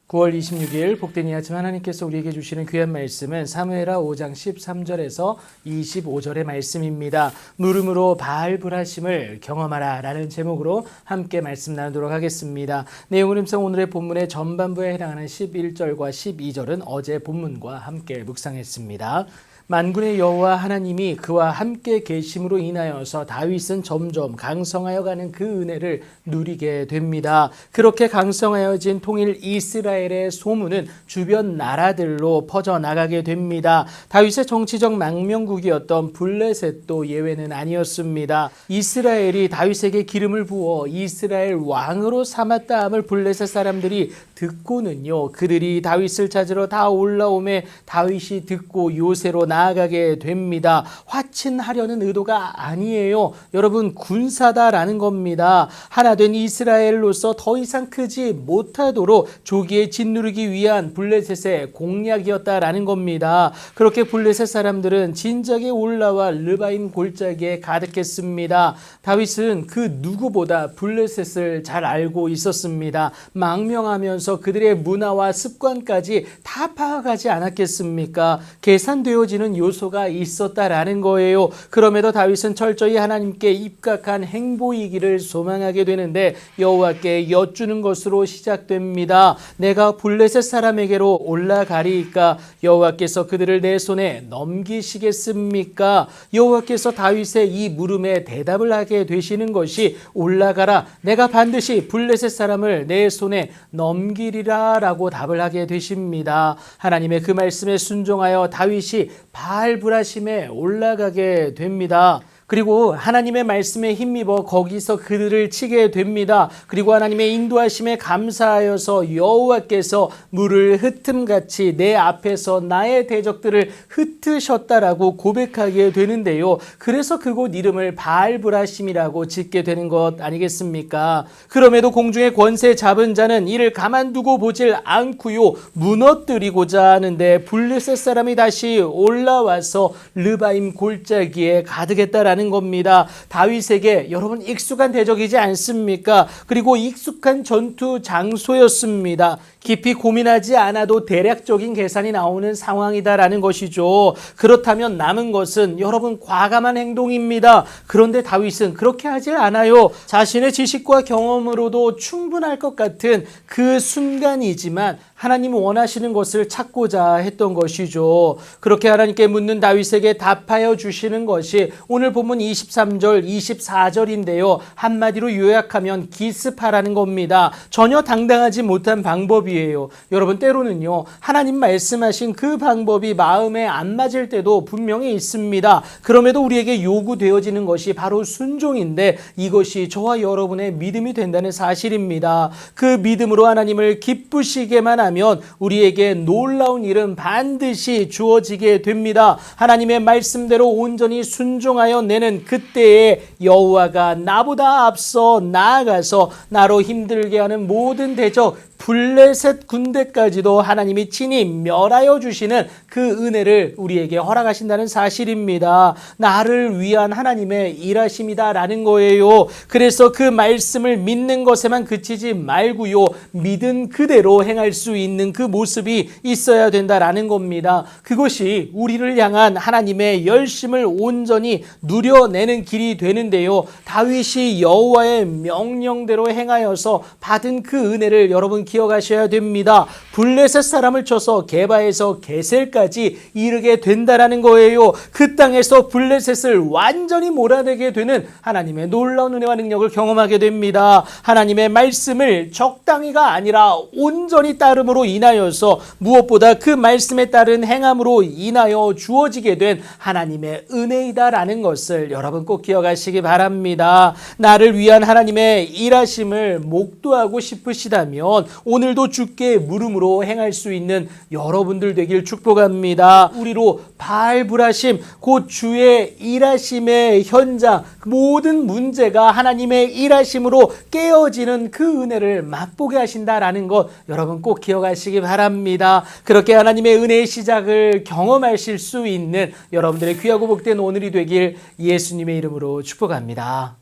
9월 26일 복된 이 아침 하나님께서 우리에게 주시는 귀한 말씀은 사무엘하 5장 13절에서 25절의 말씀입니다. 물음으로 바알불하심을 경험하라 라는 제목으로 함께 말씀 나누도록 하겠습니다. 내용은 음성 오늘의 본문의 전반부에 해당하는 11절과 12절은 어제 본문과 함께 묵상했습니다. 만군의 여호와 하나님이 그와 함께 계심으로 인하여서 다윗은 점점 강성하여 가는 그 은혜를 누리게 됩니다. 그렇게 강성하여진 통일 이스라엘의 소문은 주변 나라들로 퍼져나가게 됩니다. 다윗의 정치적 망명국이었던 블레셋도 예외는 아니었습니다. 이스라엘이 다윗에게 기름을 부어 이스라엘 왕으로 삼았다 함을 블레셋 사람들이 듣고는요, 그들이 다윗을 찾으러 다 올라오매 다윗이 듣고 요새로 나아가게 됩니다. 화친하려는 의도가 아니에요. 여러분, 군사다라는 겁니다. 하나된 이스라엘로서 더 이상 크지 못하도록 조기에 짓누르기 위한 블레셋의 공략이었다라는 겁니다. 그렇게 블레셋 사람들은 진작에 올라와 르바임 골짜기에 가득했습니다. 다윗은 그 누구보다 블레셋을 잘 알고 있었습니다. 망명하면서 그들의 문화와 습관까지 다 파악하지 않았겠습니까? 계산되어지는 요소가 있었다라는 거예요. 그럼에도 다윗은 철저히 하나님께 입각한 행보이기를 소망하게 되는데 여호와께 여쭈는 것으로 시작됩니다. 내가 블레셋 사람에게로 올라가리이까? 여호와께서 그들을 내 손에 넘기시겠습니까? 여호와께서 다윗의 이 물음에 대답을 하게 되시는 것이 올라가라, 내가 반드시 블레셋 사람을 내 손에 넘기리라 라고 답을 하게 되십니다. 하나님의 그 말씀에 순종하여 다윗이 바알불하심에 올라가게 됩니다. 그리고 하나님의 말씀에 힘입어 거기서 그들을 치게 됩니다. 그리고 하나님의 인도하심에 감사하여서 여호와께서 물을 흩음같이 내 앞에서 나의 대적들을 흩으셨다라고 고백하게 되는데요. 그래서 그곳 이름을 바알불하심이라고 짓게 되는 것 아니겠습니까? 그럼에도 공중의 권세 잡은 자는 이를 가만두고 보질 않고요, 무너뜨리고자 하는데 블레셋 사람이 다시 올라와서 르바임 골짜기에 가득했다라는 겁니다. 다윗에게 여러분 익숙한 대적이지 않습니까? 그리고 익숙한 전투 장소였습니다. 깊이 고민하지 않아도 대략적인 계산이 나오는 상황이다라는 것이죠. 그렇다면 남은 것은 여러분 과감한 행동입니다. 그런데 다윗은 그렇게 하지 않아요. 자신의 지식과 경험으로도 충분할 것 같은 그 순간이지만 하나님이 원하시는 것을 찾고자 했던 것이죠. 그렇게 하나님께 묻는 다윗에게 답하여 주시는 것이 오늘 본문 23절, 24절인데요. 한마디로 요약하면 기습하라는 겁니다. 전혀 당당하지 못한 방법이에요. 여러분, 때로는요, 하나님 말씀하신 그 방법이 마음에 안 맞을 때도 분명히 있습니다. 그럼에도 우리에게 요구되어지는 것이 바로 순종인데 이것이 저와 여러분의 믿음이 된다는 사실입니다. 그 믿음으로 하나님을 기쁘시게만 하면 우리에게 놀라운 일은 반드시 주어지게 됩니다. 하나님의 말씀대로 온전히 순종하여 내는 그때에 여호와가 나보다 앞서 나아가서 나로 힘들게 하는 모든 대적 블레셋 군대까지도 하나님이 친히 멸하여 주시는 그 은혜를 우리에게 허락하신다는 사실입니다. 나를 위한 하나님의 일하심이다라는 거예요. 그래서 그 말씀을 믿는 것에만 그치지 말고요, 믿은 그대로 행할 수 있는 그 모습이 있어야 된다라는 겁니다. 그것이 우리를 향한 하나님의 열심을 온전히 누려내는 길이 되는데요. 다윗이 여호와의 명령대로 행하여서 받은 그 은혜를 여러분 기억하셔야 됩니다. 블레셋 사람을 쳐서 게바에서 게셀까지 이르게 된다라는 거예요. 그 땅에서 블레셋을 완전히 몰아내게 되는 하나님의 놀라운 은혜와 능력을 경험하게 됩니다. 하나님의 말씀을 적당히가 아니라 온전히 따름으로 인하여서 무엇보다 그 말씀에 따른 행함으로 인하여 주어지게 된 하나님의 은혜이다라는 것을 여러분 꼭 기억하시기 바랍니다. 나를 위한 하나님의 일하심을 목도하고 싶으시다면 오늘도 주께 물음으로 행할 수 있는 여러분들 되길 축복합니다. 우리로 바알불하심, 곧 주의 일하심의 현장, 모든 문제가 하나님의 일하심으로 깨어지는 그 은혜를 맛보게 하신다라는 것 여러분 꼭 기억하시기 바랍니다. 그렇게 하나님의 은혜의 시작을 경험하실 수 있는 여러분들의 귀하고 복된 오늘이 되길 예수님의 이름으로 축복합니다.